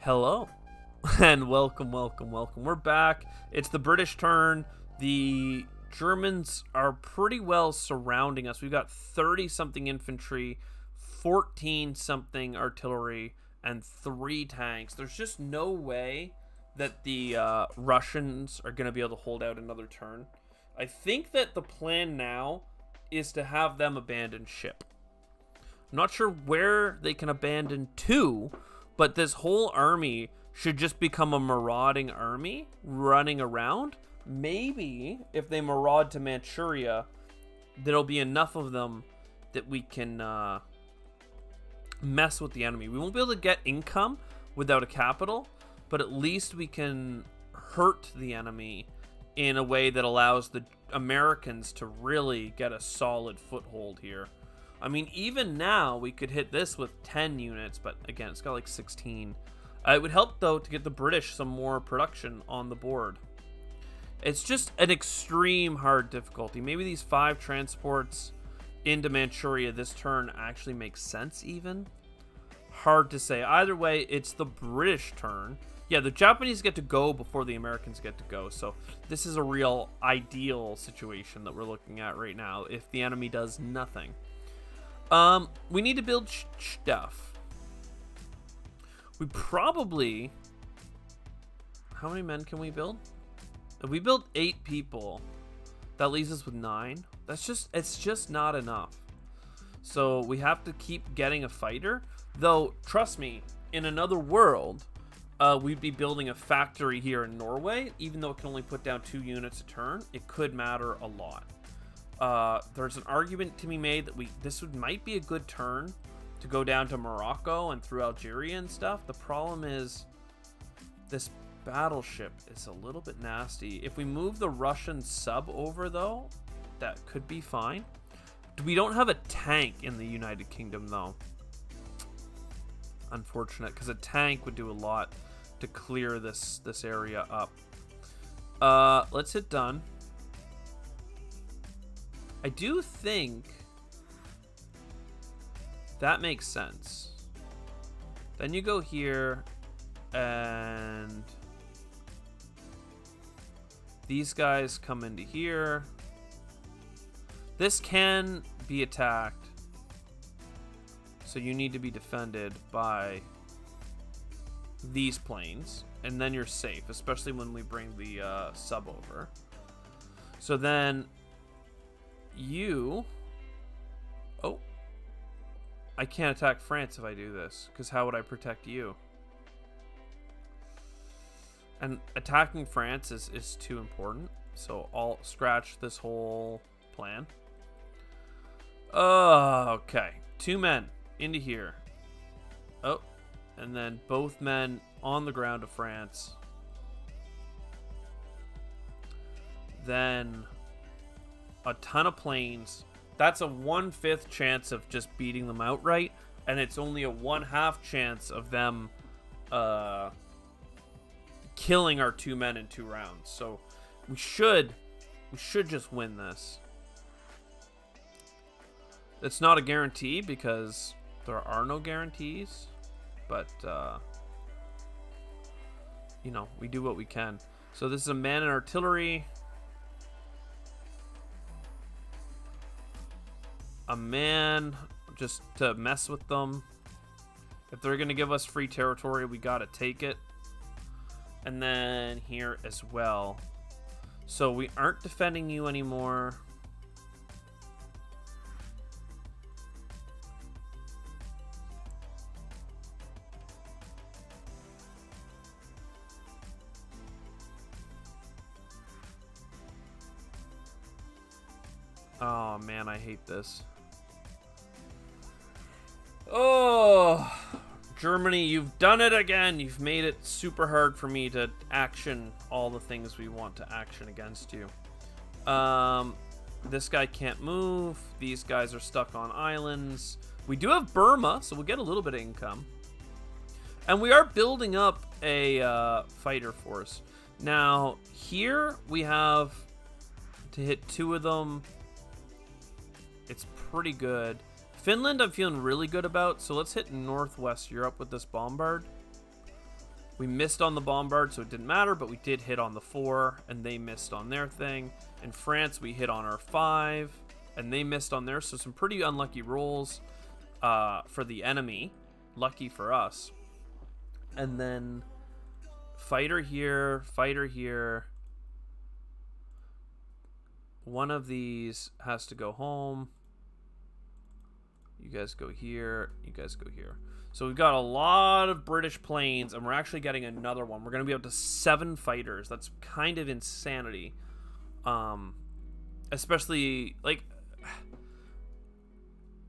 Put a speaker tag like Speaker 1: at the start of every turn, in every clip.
Speaker 1: Hello, and welcome, welcome, welcome. We're back. It's the British turn. The Germans are pretty well surrounding us. We've got 30-something infantry, 14-something artillery, and 3 tanks. There's just no way that the Russians are going to be able to hold out another turn. I think that the plan now is to have them abandon ship. I'm not sure where they can abandon to, but this whole army should just become a marauding army running around. Maybe if they maraud to Manchuria, there'll be enough of them that we can mess with the enemy. We won't be able to get income without a capital, but at least we can hurt the enemy in a way that allows the Americans to really get a solid foothold here. I mean, even now, we could hit this with 10 units, but again, it's got like 16. It would help, though, to get the British some more production on the board. It's just an extreme hard difficulty. Maybe these 5 transports into Manchuria this turn actually makes sense, even. Hard to say. Either way, it's the British turn. Yeah, the Japanese get to go before the Americans get to go, so this is a real ideal situation that we're looking at right now if the enemy does nothing. We need to build stuff. We probably... How many men can we build? If we build 8 people, that leaves us with 9. It's just not enough. So we have to keep getting a fighter. Though, trust me, in another world, we'd be building a factory here in Norway. Even though it can only put down 2 units a turn, it could matter a lot. There's an argument to be made that this might be a good turn to go down to Morocco and through Algeria and stuff. The problem is this battleship is a little bit nasty. If we move the Russian sub over, though, that could be fine. We don't have a tank in the United Kingdom, though. Unfortunate, because a tank would do a lot to clear this area up. Let's hit done. I do think that makes sense. Then you go here and these guys come into here. This can be attacked, so you need to be defended by these planes, and then you're safe, especially when we bring the sub over. So then you... Oh. I can't attack France if I do this, because how would I protect you? And attacking France is too important, so I'll scratch this whole plan. Okay. 2 men into here. Oh. And then both men on the ground of France. Then a ton of planes. That's a 1/5 chance of just beating them outright, and it's only a 1/2 chance of them killing our 2 men in 2 rounds. So we should just win this. It's not a guarantee because there are no guarantees, but you know, we do what we can. So this is a man in artillery. A man just to mess with them. If they're gonna give us free territory, we gotta take it. And then here as well. So we aren't defending you anymore. Oh man, I hate this. Oh, Germany, you've done it again. You've made it super hard for me to action all the things we want to action against you. This guy can't move. These guys are stuck on islands. We do have Burma, so we'll get a little bit of income. And we are building up a fighter force. Now, here we have to hit 2 of them. It's pretty good. Finland I'm feeling really good about, so let's hit Northwest Europe with this bombard. We missed on the bombard, so it didn't matter, but we did hit on the 4, and they missed on their thing. In France, we hit on our 5, and they missed on theirs, so some pretty unlucky rolls for the enemy. Lucky for us. And then fighter here, fighter here. One of these has to go home. You guys go here, you guys go here. So we've got a lot of British planes, and we're actually getting another one. We're going to be up to 7 fighters. That's kind of insanity. Especially, like,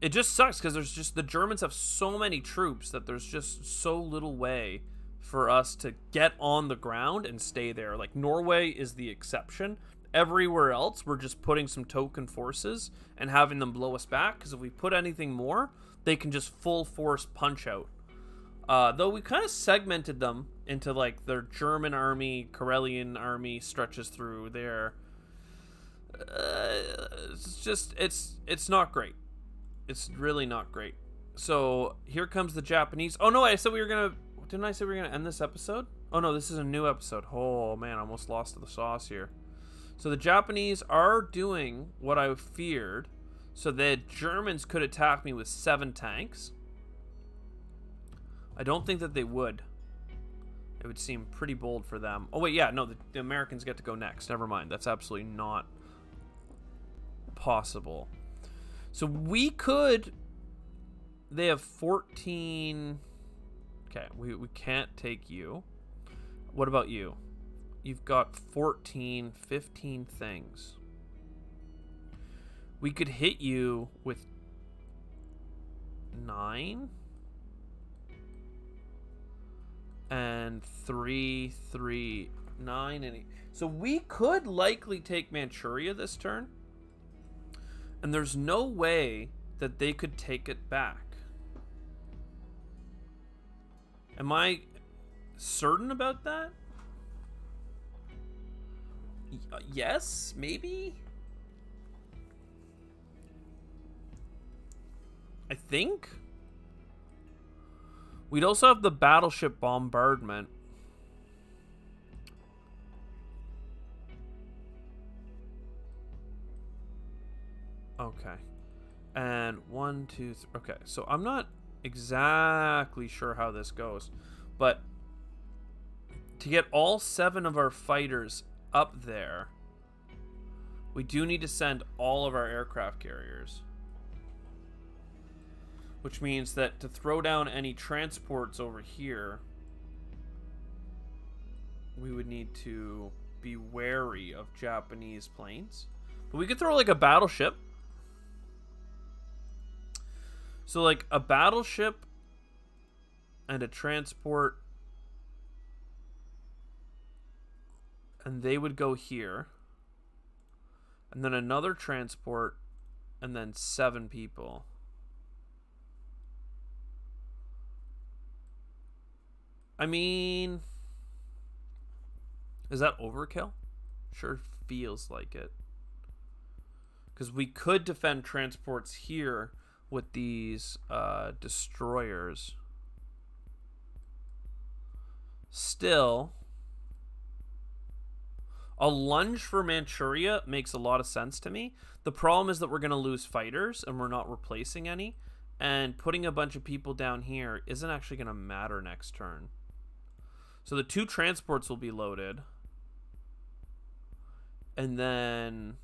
Speaker 1: it just sucks because there's just, the Germans have so many troops that there's just so little way for us to get on the ground and stay there. Like, Norway is the exception. Everywhere else, we're just putting some token forces and having them blow us back, because if we put anything more, they can just full force punch out. Though we kind of segmented them into, like, their German army, Karelian army stretches through there. It's just, it's not great. It's really not great. So here comes the Japanese. Oh no, I said we were gonna, didn't I say we were gonna end this episode? Oh no, this is a new episode. Oh man, I almost lost the sauce here. So the Japanese are doing what I feared. So the Germans could attack me with 7 tanks. I don't think that they would. It would seem pretty bold for them. Oh wait, yeah, no, the Americans get to go next. Never mind. That's absolutely not possible. So we could... They have 14... Okay, we can't take you. What about you? You've got 14, 15 things. We could hit you with 9 and 3, 3, 9, and 8. So we could likely take Manchuria this turn, and there's no way that they could take it back. Am I certain about that? Yes, maybe. I think. We'd also have the battleship bombardment. Okay. And 1, 2, 3. Okay, so I'm not exactly sure how this goes, but to get all 7 of our fighters up there, we do need to send all of our aircraft carriers. Which means that to throw down any transports over here, we would need to be wary of Japanese planes. But we could throw like a battleship. So like a battleship and a transport, and they would go here. And then another transport, and then 7 people. I mean, is that overkill? Sure feels like it. Because we could defend transports here with these destroyers. Still, a lunge for Manchuria makes a lot of sense to me. The problem is that we're going to lose fighters and we're not replacing any. And putting a bunch of people down here isn't actually going to matter next turn. So the 2 transports will be loaded. And then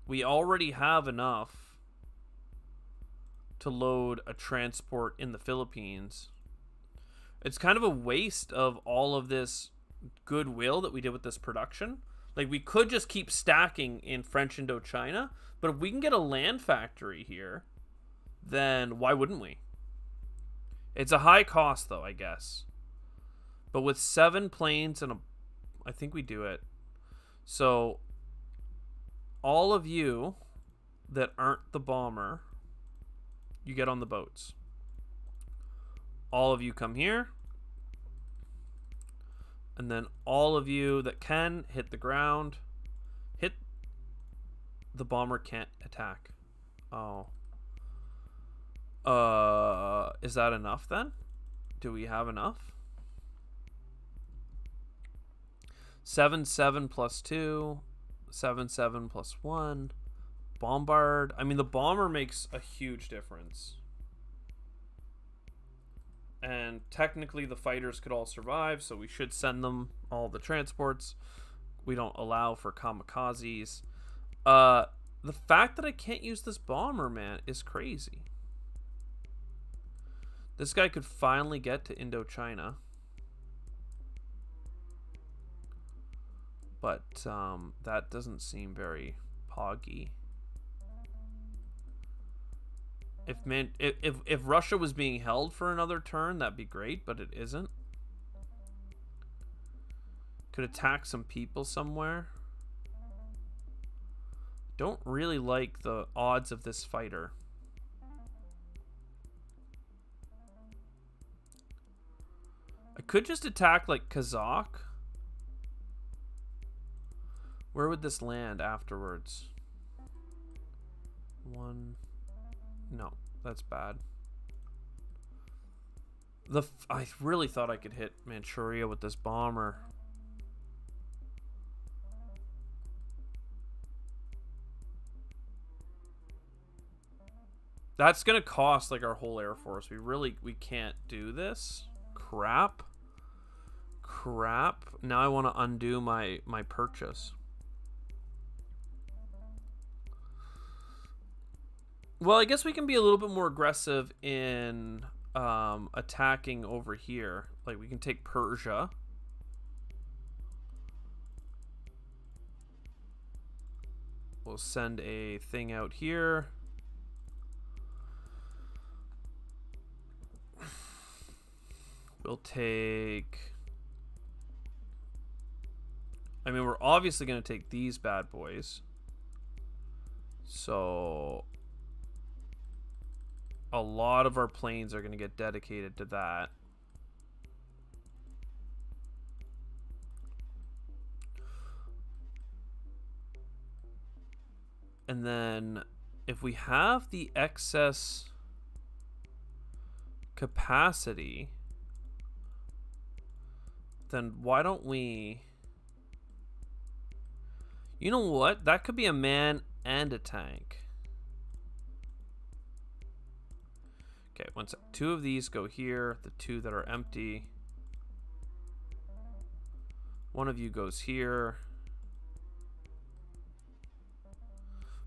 Speaker 1: we already have enough to load a transport in the Philippines. It's kind of a waste of all of this goodwill that we did with this production. Like, we could just keep stacking in French Indochina, but if we can get a land factory here, then why wouldn't we? It's a high cost, though, I guess. But with 7 planes and I think we do it. So all of you that aren't the bomber, you get on the boats. All of you come here. And then all of you that can hit the ground. Hit the bomber can't attack. Oh. Is that enough then? Do we have enough? 7/7 plus 2, 7/7 plus 1. Bombard. I mean, the bomber makes a huge difference. And technically the fighters could all survive, so we should send them all the transports. We don't allow for kamikazes. The fact that I can't use this bomber, man, is crazy. This guy could finally get to Indochina. But that doesn't seem very poggy. If Russia was being held for another turn, that'd be great, but it isn't. Could attack some people somewhere. Don't really like the odds of this fighter. I could just attack like Kazakh. Where would this land afterwards? One. No, that's bad. I really thought I could hit Manchuria with this bomber. That's gonna cost like our whole Air Force. We can't do this. Crap. Now I want to undo my purchase. Well, I guess we can be a little bit more aggressive in attacking over here. Like, we can take Persia. We'll send a thing out here. We'll take... I mean, we're obviously going to take these bad boys. So... a lot of our planes are going to get dedicated to that. And then if we have the excess capacity, then why don't we... You know what? That could be a man and a tank. Okay, once two of these go here, the two that are empty. One of you goes here.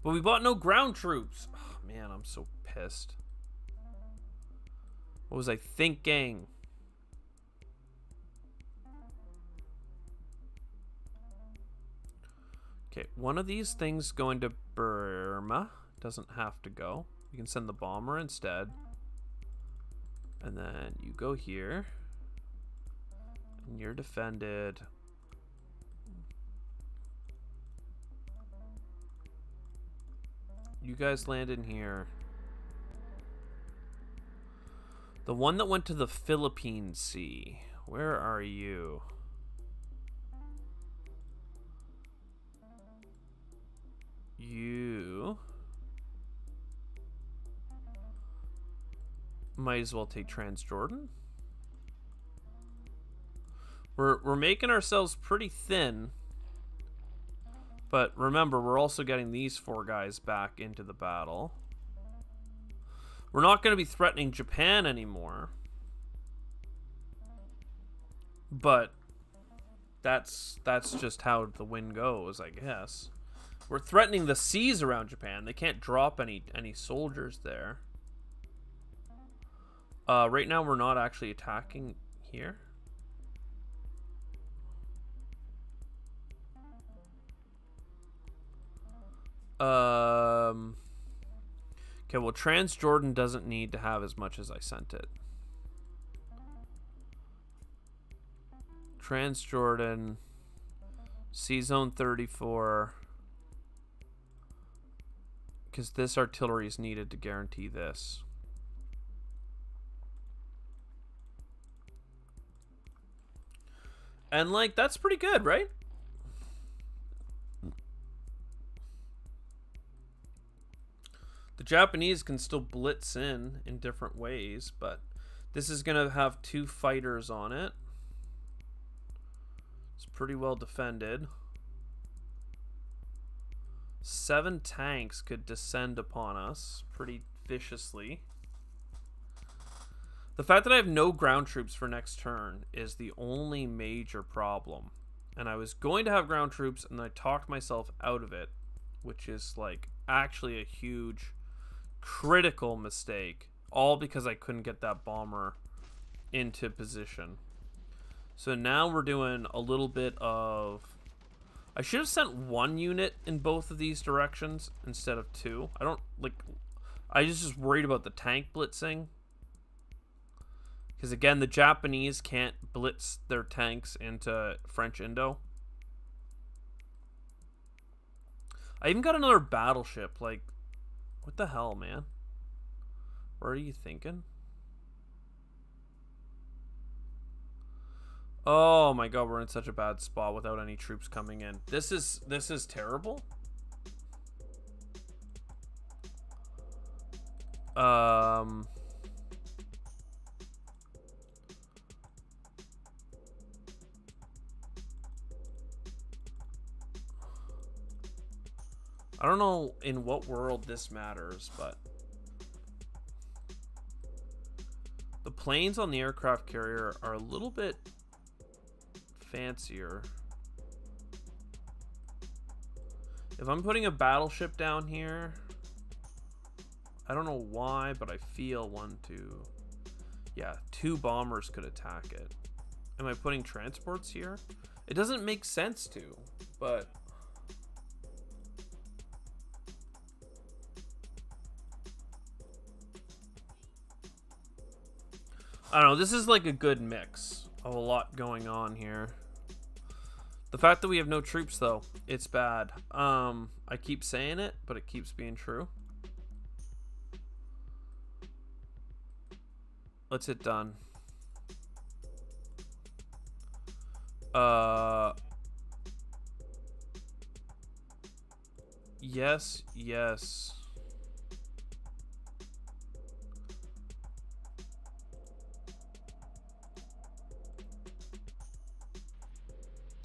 Speaker 1: But we bought no ground troops. Oh, man, I'm so pissed. What was I thinking? Okay, one of these things going to Burma. Doesn't have to go. We can send the bomber instead. And then you go here. And you're defended. You guys land in here. The one that went to the Philippine Sea. Where are you? You might as well take Transjordan. We're making ourselves pretty thin. But remember, we're also getting these four guys back into the battle. We're not going to be threatening Japan anymore. But that's just how the wind goes, I guess. We're threatening the seas around Japan. They can't drop any soldiers there. Right now, we're not actually attacking here. Okay, well, Transjordan doesn't need to have as much as I sent it. Transjordan, Sea Zone 34, because this artillery is needed to guarantee this. And, like, that's pretty good, right? The Japanese can still blitz in different ways, but this is going to have two fighters on it. It's pretty well defended. 7 tanks could descend upon us pretty viciously. The fact that I have no ground troops for next turn is the only major problem. And I was going to have ground troops, and I talked myself out of it, which is like actually a huge critical mistake, all because I couldn't get that bomber into position. So now we're doing a little bit of... I should have sent 1 unit in both of these directions instead of 2. I don't like... I was just worried about the tank blitzing. Because again, the Japanese can't blitz their tanks into French Indo. I even got another battleship. Like, what the hell, man? What are you thinking? Oh my god, we're in such a bad spot without any troops coming in. This is terrible. I don't know in what world this matters, but the planes on the aircraft carrier are a little bit fancier. If I'm putting a battleship down here, I don't know why, but I feel 1, 2, yeah, 2 bombers could attack it. Am I putting transports here? It doesn't make sense to, but I don't know. This is like a good mix of a lot going on here. The fact that we have no troops, though, it's bad. I keep saying it, but it keeps being true. Let's hit done. Yes, yes.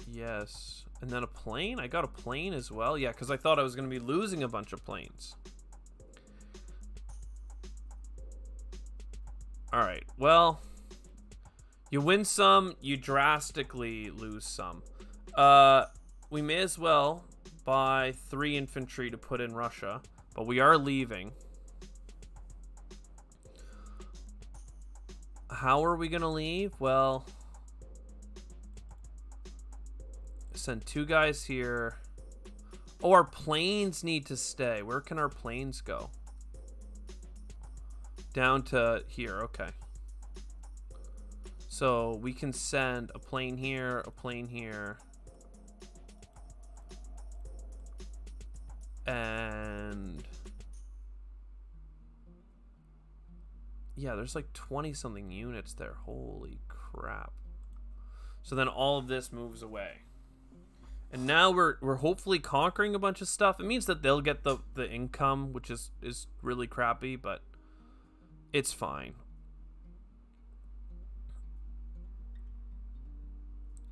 Speaker 1: Yes. And then a plane? I got a plane as well? Yeah, because I thought I was going to be losing a bunch of planes. Alright, well, you win some, you drastically lose some. We may as well buy 3 infantry to put in Russia, but we are leaving. How are we going to leave? Well, send 2 guys here. Oh, our planes need to stay. Where can our planes go? Down to here, okay. So we can send a plane here, a plane here. And yeah, there's like 20-something units there. Holy crap. So then all of this moves away. And now we're hopefully conquering a bunch of stuff. It means that they'll get the income, which is really crappy, but it's fine.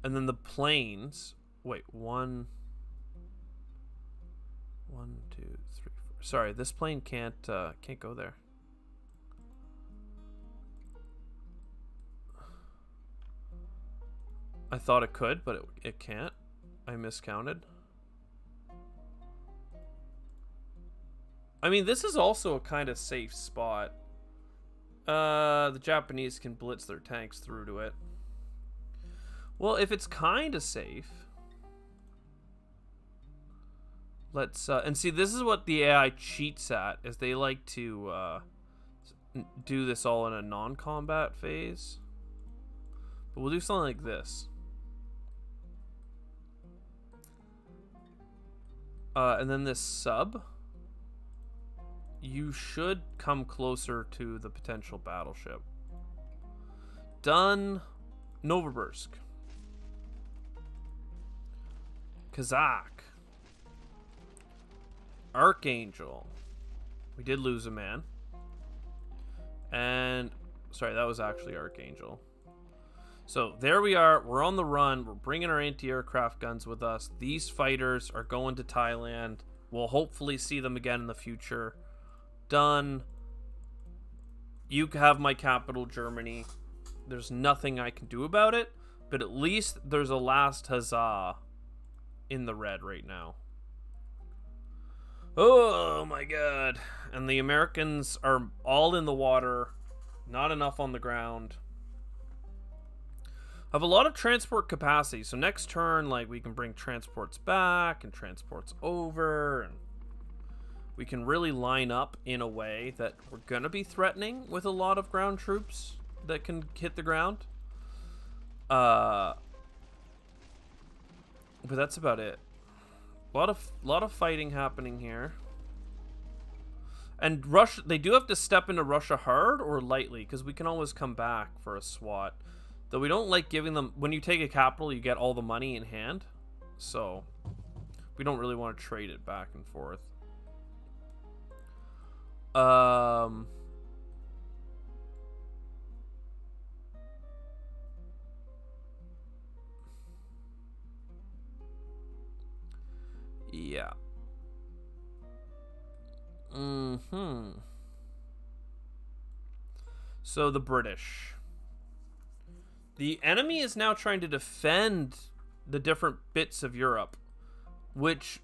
Speaker 1: And then the planes. Wait, 1, 2, 3, 4. Sorry, this plane can't go there. I thought it could, but it can't. I miscounted. I mean, this is also a kind of safe spot. The Japanese can blitz their tanks through to it. Well, if it's kind of safe, let's and see, this is what the AI cheats at, is they like to do this all in a non-combat phase. But we'll do something like this. And then this sub, you should come closer to the potential battleship. Done. Novosibirsk. Kazakh. Archangel. We did lose a man. And sorry, that was actually Archangel. So there we are. We're on the run. We're bringing our anti-aircraft guns with us. These fighters are going to Thailand. We'll hopefully see them again in the future. Done. You have my capital, Germany. There's nothing I can do about it, but at least there's a last huzzah in the red right now. Oh my god. And the Americans are all in the water. Not enough on the ground. I have a lot of transport capacity, so next turn, like, we can bring transports back and transports over, and we can really line up in a way that we're gonna be threatening with a lot of ground troops that can hit the ground. But that's about it. A lot of fighting happening here. And Russia, they do have to step into Russia hard or lightly, because we can always come back for a SWAT. Though we don't like giving them... When you take a capital, you get all the money in hand. So, we don't really want to trade it back and forth. Yeah. So, the British... The enemy is now trying to defend the different bits of Europe, which,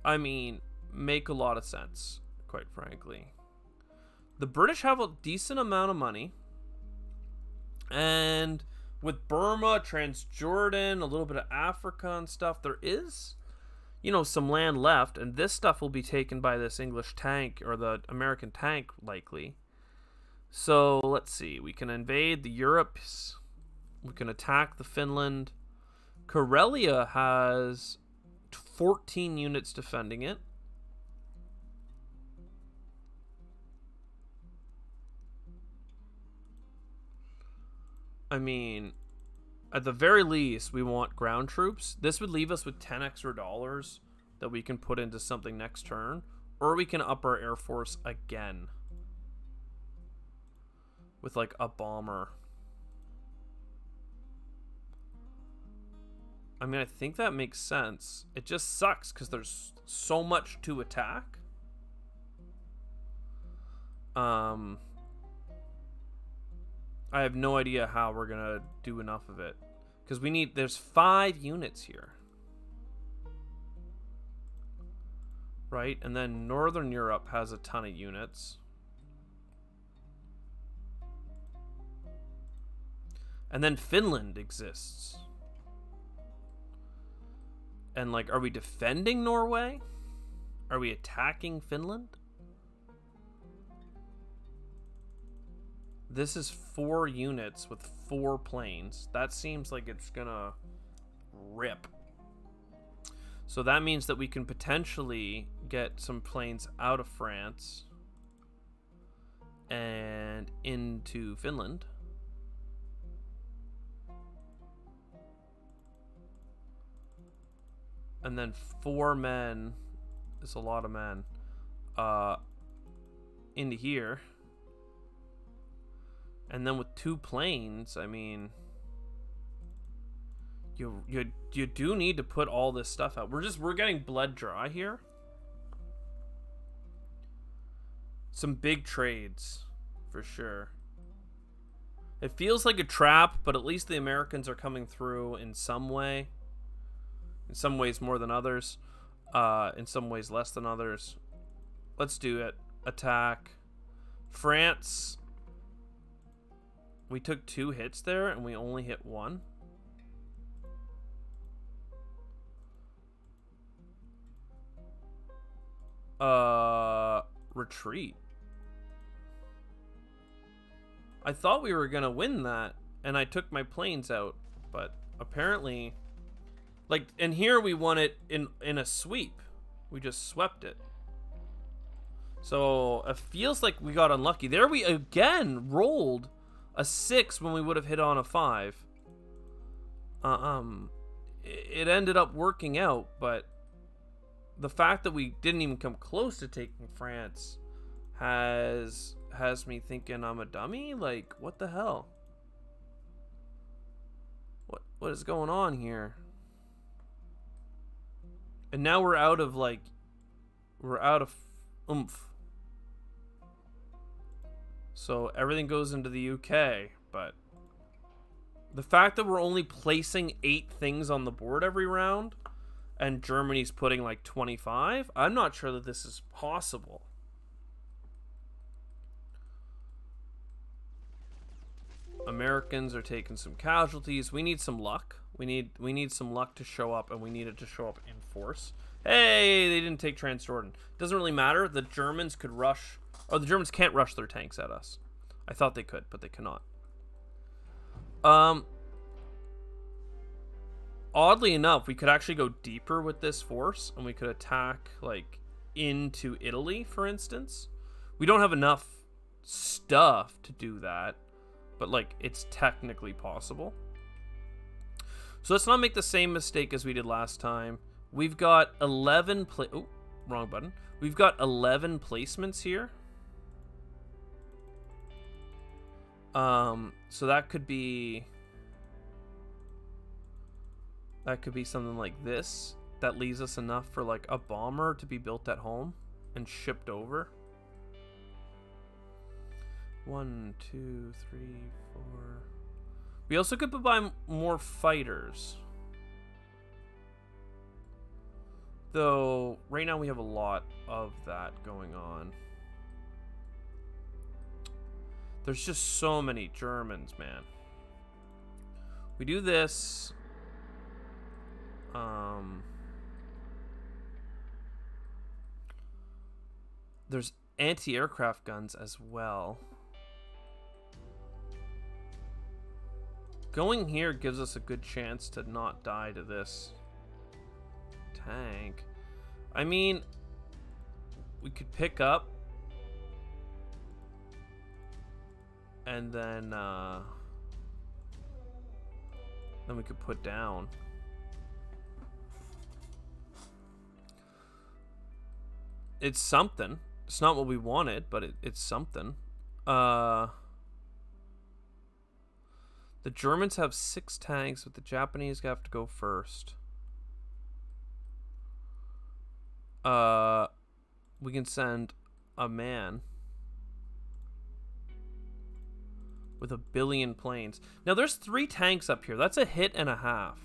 Speaker 1: I mean, make a lot of sense, quite frankly. The British have a decent amount of money, and with Burma, Transjordan, a little bit of Africa and stuff, there is, you know, some land left, and this stuff will be taken by this English tank, or the American tank, likely. So, let's see, we can invade the Europes. We can attack the Finland. Karelia has 14 units defending it. I mean, at the very least, we want ground troops. This would leave us with 10 extra dollars that we can put into something next turn. Or we can up our Air Force again. With, like, a bomber. I mean, I think that makes sense. It just sucks because there's so much to attack. I have no idea how we're gonna do enough of it. Because there's 5 units here. Right? And then Northern Europe has a ton of units. And then Finland exists. And, like, are we defending Norway? Are we attacking Finland? This is 4 units with 4 planes. That seems like it's gonna rip. So that means that we can potentially get some planes out of France and into Finland. And then 4 men is a lot of men. Into here. And then with 2 planes, I mean, you do need to put all this stuff out. We're getting bled dry here. Some big trades, for sure. It feels like a trap, but at least the Americans are coming through in some way. In some ways more than others. In some ways less than others. Let's do it. Attack. France. We took 2 hits there and we only hit 1. Retreat. I thought we were gonna win that and I took my planes out, but apparently... Like, and here we won it in a sweep. We just swept it. So, it feels like we got unlucky. There we again rolled a 6 when we would have hit on a 5. It ended up working out, but the fact that we didn't even come close to taking France has me thinking I'm a dummy? Like, what the hell? What is going on here? And now we're out of, like... We're out of oomph. So everything goes into the UK, but... The fact that we're only placing 8 things on the board every round, and Germany's putting like 25, I'm not sure that this is possible. Americans are taking some casualties. We need some luck. We need some luck to show up, and we need it to show up in force. Hey, they didn't take Transjordan. Doesn't really matter. The Germans could rush, or the Germans can't rush their tanks at us. I thought they could, but they cannot. Oddly enough, we could actually go deeper with this force, and we could attack, like, into Italy, for instance. We don't have enough stuff to do that, but, like, it's technically possible. So let's not make the same mistake as we did last time. We've got 11 oh, wrong button. We've got 11 placements here. So that could be something like this. That leaves us enough for like a bomber to be built at home and shipped over. 1, 2, 3, 4. We also could buy more fighters. Though right now we have a lot of that going on. There's just so many Germans, man. We do this. There's anti-aircraft guns as well. Going here gives us a good chance to not die to this tank. I mean, we could pick up and then we could put down. It's something. It's not what we wanted, but it's something. The Germans have 6 tanks, but the Japanese have to go first. We can send a man with 1 billion planes. Now there's 3 tanks up here. That's a hit and a half.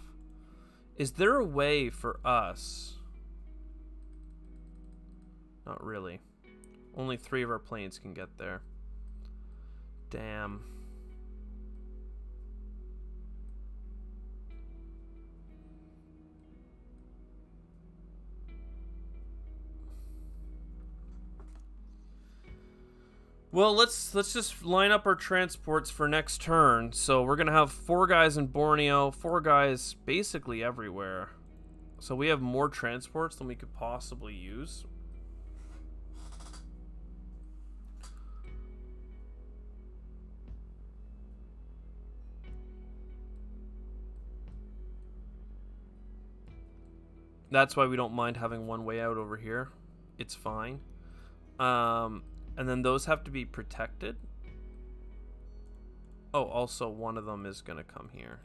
Speaker 1: Is there a way for us? Not really. Only 3 of our planes can get there. Damn. Well, let's just line up our transports for next turn. So we're gonna have 4 guys in Borneo, 4 guys basically everywhere. So we have more transports than we could possibly use. That's why we don't mind having one way out over here. It's fine. And then those have to be protected. Oh, also one of them is going to come here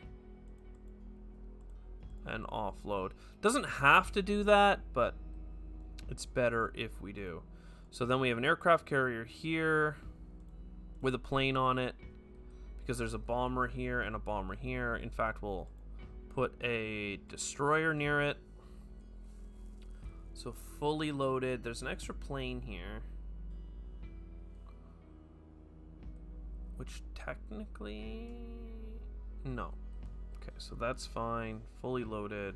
Speaker 1: and offload. Doesn't have to do that, but it's better if we do. So then we have an aircraft carrier here with a plane on it because there's a bomber here and a bomber here. In fact, we'll put a destroyer near it. So fully loaded. There's an extra plane here, which technically, no. Okay, so that's fine. Fully loaded.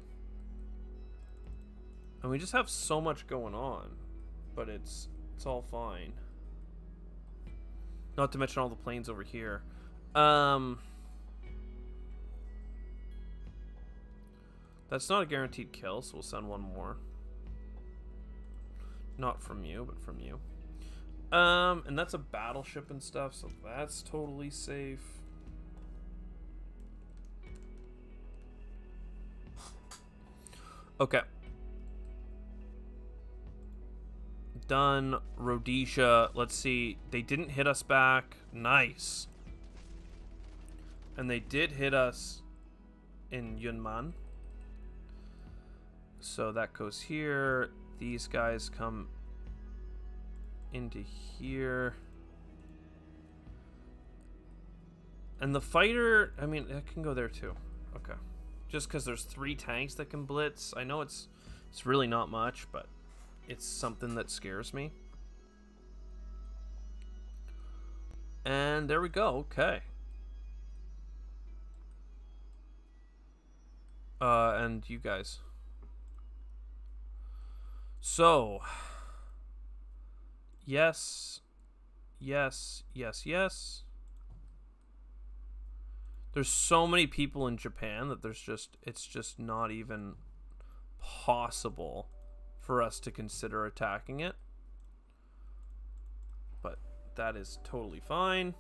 Speaker 1: And we just have so much going on, but it's all fine. Not to mention all the planes over here. That's not a guaranteed kill, so we'll send one more. Not from you, but from you. And that's a battleship and stuff, so that's totally safe. Okay. Done. Rhodesia. Let's see. They didn't hit us back. Nice. And they did hit us in Yunnan. So that goes here. These guys come into here. And the fighter, I mean, it can go there too. Okay. Just because there's 3 tanks that can blitz. I know it's really not much, but it's something that scares me. And there we go. Okay. And you guys. So, yes, yes, yes, yes. There's so many people in Japan that it's just not even possible for us to consider attacking it. But that is totally fine.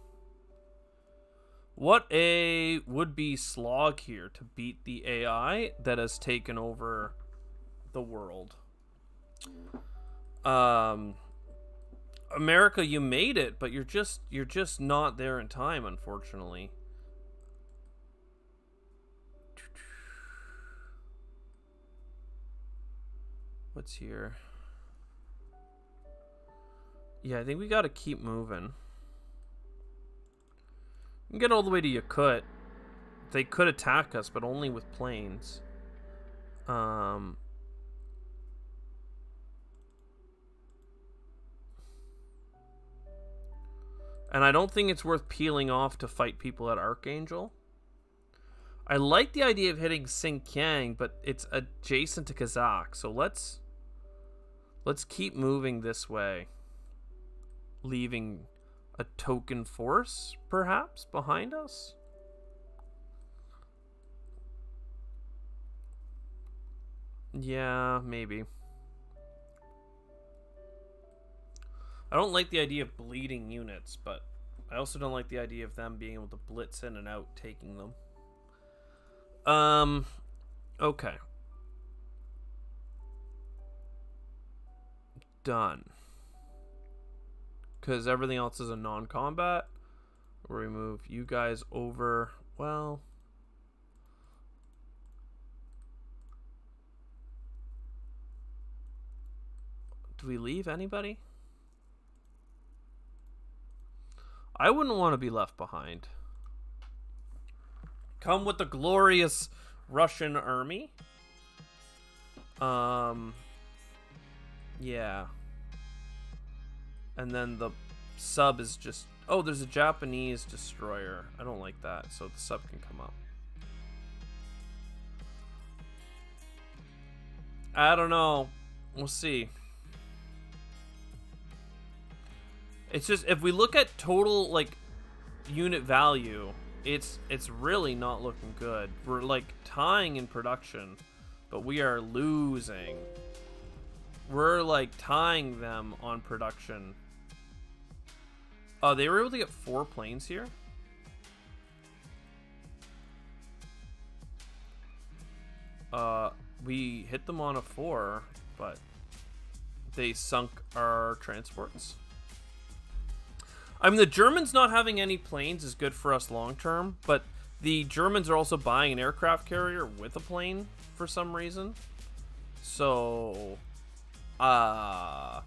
Speaker 1: What a would-be slog here to beat the AI that has taken over the world. America, you made it, but you're just not there in time, unfortunately. What's here? Yeah, I think we gotta keep moving. We can get all the way to Yakut. They could attack us, but only with planes. And I don't think it's worth peeling off to fight people at Archangel. I like the idea of hitting Xinjiang, but it's adjacent to Kazakh, so let's keep moving this way, leaving a token force perhaps behind us. Yeah, maybe. I don't like the idea of bleeding units, but I also don't like the idea of them being able to blitz in and out, taking them. Okay. Done. Because everything else is a non-combat. We'll remove you guys over. Well, do we leave anybody? I wouldn't want to be left behind. Come with the glorious Russian army. Yeah. And then the sub is just... Oh, there's a Japanese destroyer. I don't like that, so the sub can come up. I don't know. We'll see. It's just, if we look at total, like, unit value, it's really not looking good. We're, like, tying in production, but we are losing. We're, like, tying them on production. Oh, they were able to get 4 planes here? We hit them on a 4, but they sunk our transports. I mean, the Germans not having any planes is good for us long term, but the Germans are also buying an aircraft carrier with a plane for some reason. So, not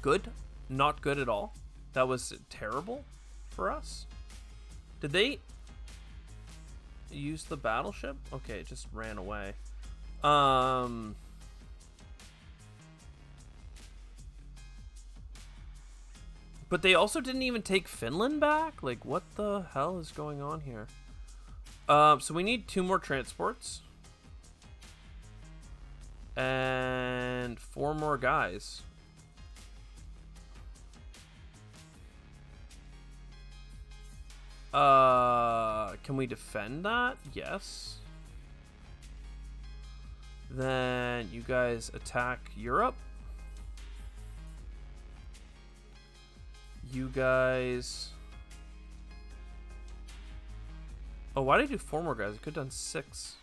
Speaker 1: good. Not good at all. That was terrible for us. Did they use the battleship? Okay, it just ran away. But they also didn't even take Finland back? Like, what the hell is going on here? So we need 2 more transports. And 4 more guys. Can we defend that? Yes. Then you guys attack Europe. You guys... Oh, why did I do 4 more guys? I could have done 6.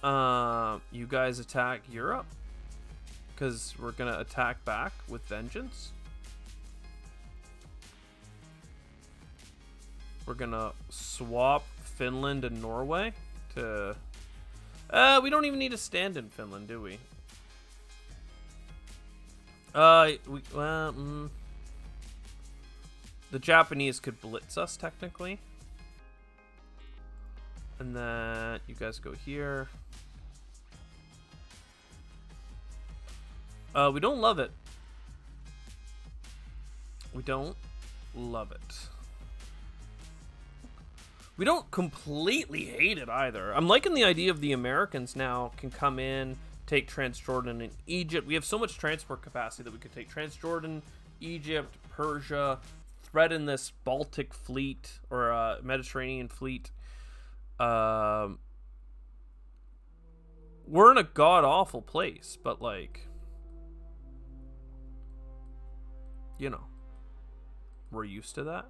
Speaker 1: You guys attack Europe. Because we're going to attack back with vengeance. We're going to swap Finland and Norway to... we don't even need to stand in Finland, do we? The Japanese could blitz us, technically. And then you guys go here. We don't love it. We don't love it. We don't completely hate it either. I'm liking the idea of the Americans now can come in, take Transjordan and Egypt. We have so much transport capacity that we could take Transjordan, Egypt, Persia, threaten this Baltic fleet or Mediterranean fleet. We're in a god-awful place, but like, you know, we're used to that.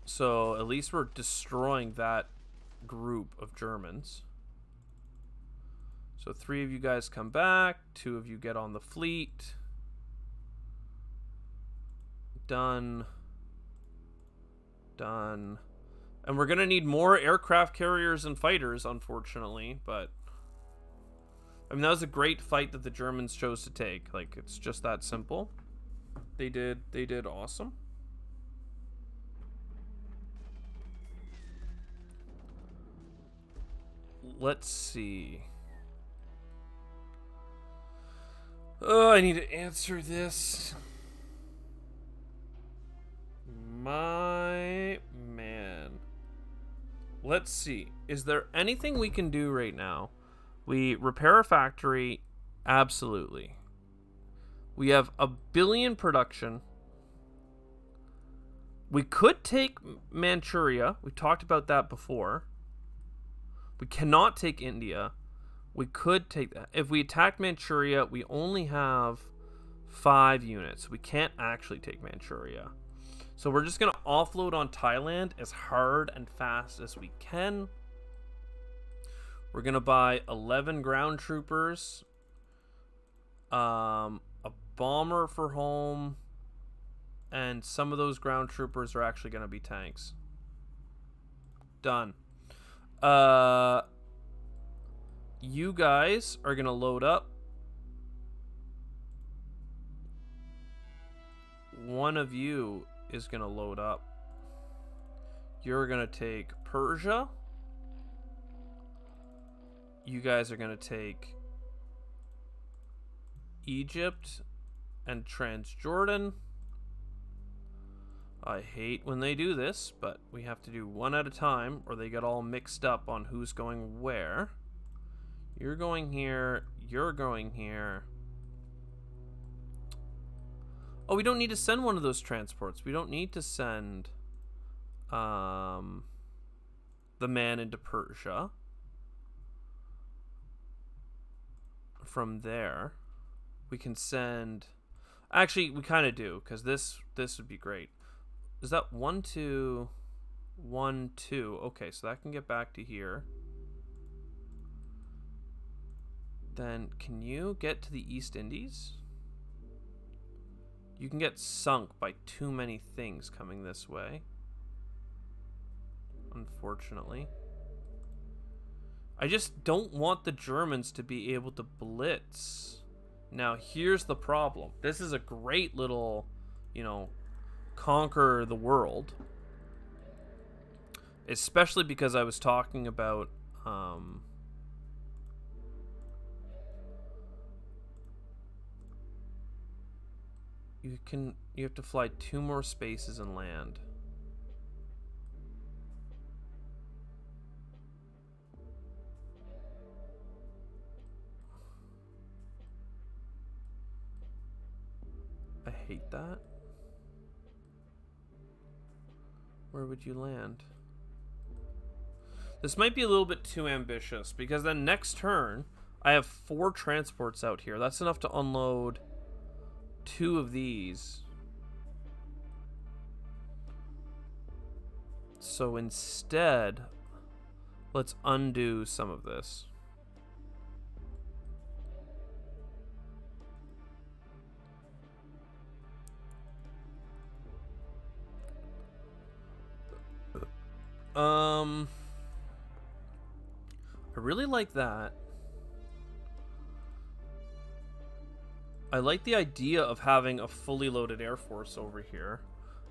Speaker 1: So at least we're destroying that group of Germans. So 3 of you guys come back. 2 of you get on the fleet. Done. Done. And we're going to need more aircraft carriers and fighters, unfortunately. But, I mean, that was a great fight that the Germans chose to take. Like, it's just that simple. They did awesome. Let's see. Oh, I need to answer this. My man. Let's see. Is there anything we can do right now? We repair a factory. Absolutely. We have 1 billion production. We could take Manchuria. We talked about that before. We cannot take India. We could take that. If we attack Manchuria, we only have 5 units. We can't actually take Manchuria. So we're just going to offload on Thailand as hard and fast as we can. We're going to buy 11 ground troopers. A bomber for home. And some of those ground troopers are actually going to be tanks. Done. You guys are gonna load up. One of you is gonna load up. You're gonna take Persia. You guys are gonna take Egypt and Transjordan. I hate when they do this, but we have to do one at a time or they get all mixed up on who's going where. You're going here. You're going here. Oh, we don't need to send one of those transports. We don't need to send the man into Persia. From there, we can send... Actually, we kind of do, because this would be great. Is that 1, 2, 1, 2? Okay, so that can get back to here. Then, can you get to the East Indies? You can get sunk by too many things coming this way. Unfortunately. I just don't want the Germans to be able to blitz. Now, here's the problem. This is a great little, you know, conquer the world. Especially because I was talking about you have to fly 2 more spaces and land. I hate that. Where would you land? This might be a little bit too ambitious because then next turn I have 4 transports out here. That's enough to unload 2 of these. So instead, let's undo some of this. I really like that. I like the idea of having a fully loaded Air Force over here.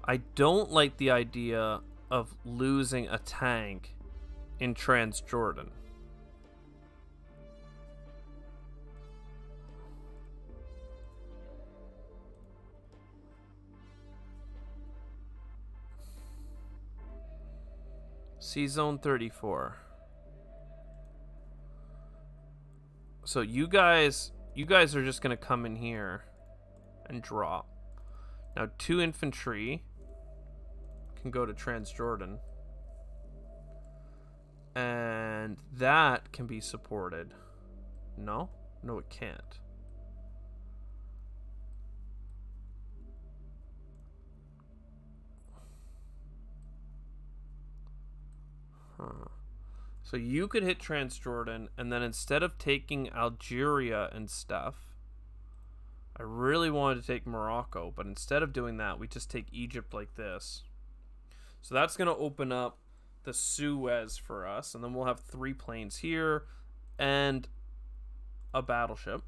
Speaker 1: I don't like the idea of losing a tank in Transjordan. See Zone 34. So you guys are just gonna come in here and drop. Now 2 infantry can go to Transjordan. And that can be supported. No? No, it can't. So you could hit Transjordan, and then instead of taking Algeria and stuff, I really wanted to take Morocco, but instead of doing that, we just take Egypt like this. So that's going to open up the Suez for us, and then we'll have 3 planes here and a battleship.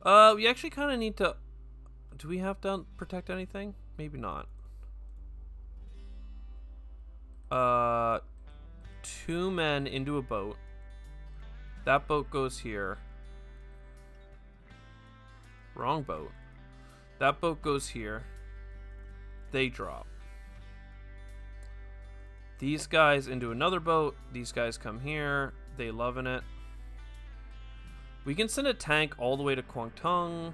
Speaker 1: We actually kind of need to... Do we have to protect anything? Maybe not. 2 men into a boat. That boat goes here. Wrong boat. That boat goes here. They drop. These guys into another boat. These guys come here. They loving it. We can send a tank all the way to Kwangtung.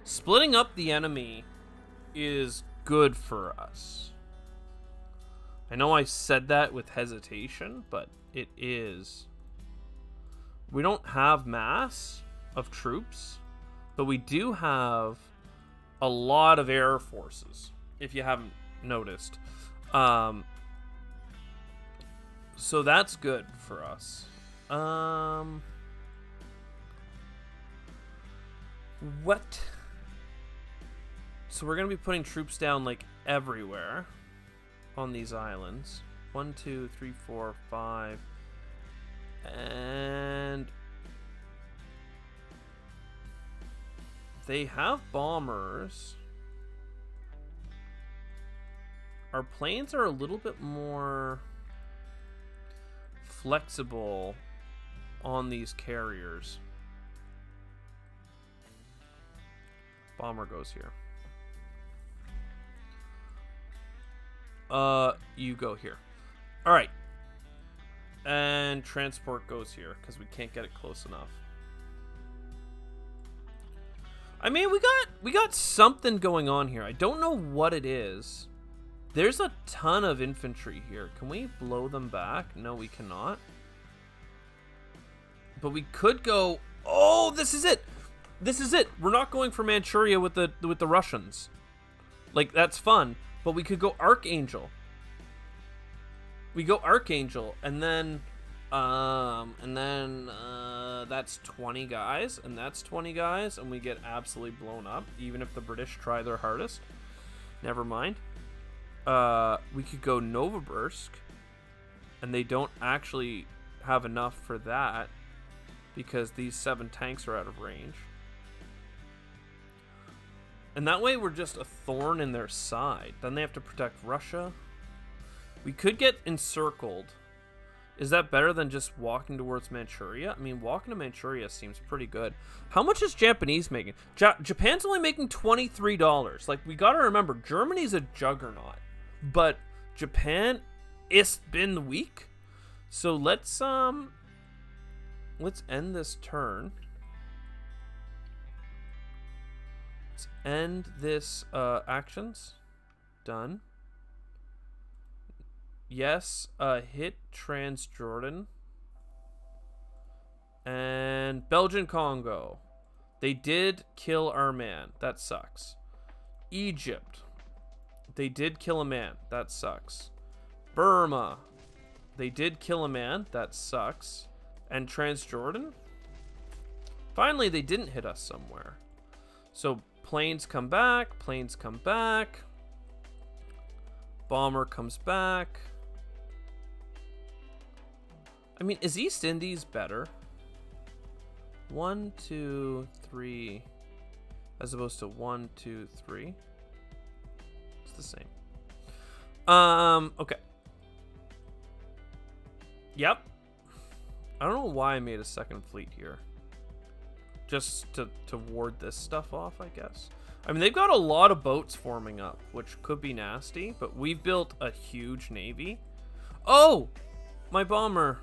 Speaker 1: Splitting up the enemy is good for us. I know I said that with hesitation, but it is. We don't have mass of troops, but we do have a lot of air forces, if you haven't noticed. So that's good for us. What? So we're going to be putting troops down, like, everywhere on these islands. 1, 2, 3, 4, 5. And they have bombers. Our planes are a little bit more flexible on these carriers. Bomber goes here. You go here. All right. And transport goes here because we can't get it close enough. I mean, we got something going on here. I don't know what it is. There's a ton of infantry here. Can we blow them back? No, we cannot. But we could go. Oh, this is it. This is it. We're not going for Manchuria with the Russians. Like, that's fun. But we could go Archangel. We go Archangel, and then that's 20 guys, and that's 20 guys, and we get absolutely blown up, even if the British try their hardest. Never mind. We could go Novosibirsk, and they don't actually have enough for that because these 7 tanks are out of range. And that way we're just a thorn in their side. Then they have to protect Russia. We could get encircled. Is that better than just walking towards Manchuria? I mean, walking to Manchuria seems pretty good. How much is Japanese making? Japan's only making $23. Like, we gotta remember, Germany's a juggernaut. But Japan is been weak. So let's end this turn. Let's end this actions. Done. Yes, hit Transjordan. And Belgian Congo. They did kill our man. That sucks. Egypt. They did kill a man. That sucks. Burma. They did kill a man. That sucks. And Transjordan? Finally, they didn't hit us somewhere. So, planes come back. Planes come back. Bomber comes back. I mean, is East Indies better? 1, 2, 3, as opposed to 1, 2, 3. It's the same. Okay. Yep. I don't know why I made a second fleet here. Just to ward this stuff off, I guess. I mean, they've got a lot of boats forming up, which could be nasty, but we've built a huge navy. Oh! My bomber.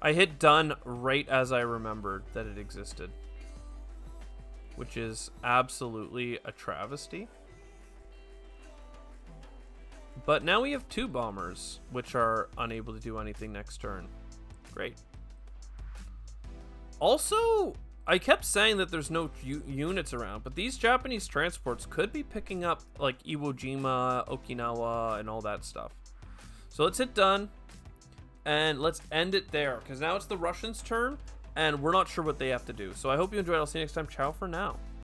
Speaker 1: I hit done right as I remembered that it existed, which is absolutely a travesty. But now we have 2 bombers, which are unable to do anything next turn. Great. Also, I kept saying that there's no units around, but these Japanese transports could be picking up like Iwo Jima, Okinawa, and all that stuff. So let's hit done. And let's end it there, because now it's the Russians' turn, and we're not sure what they have to do. So I hope you enjoyed. I'll see you next time. Ciao for now.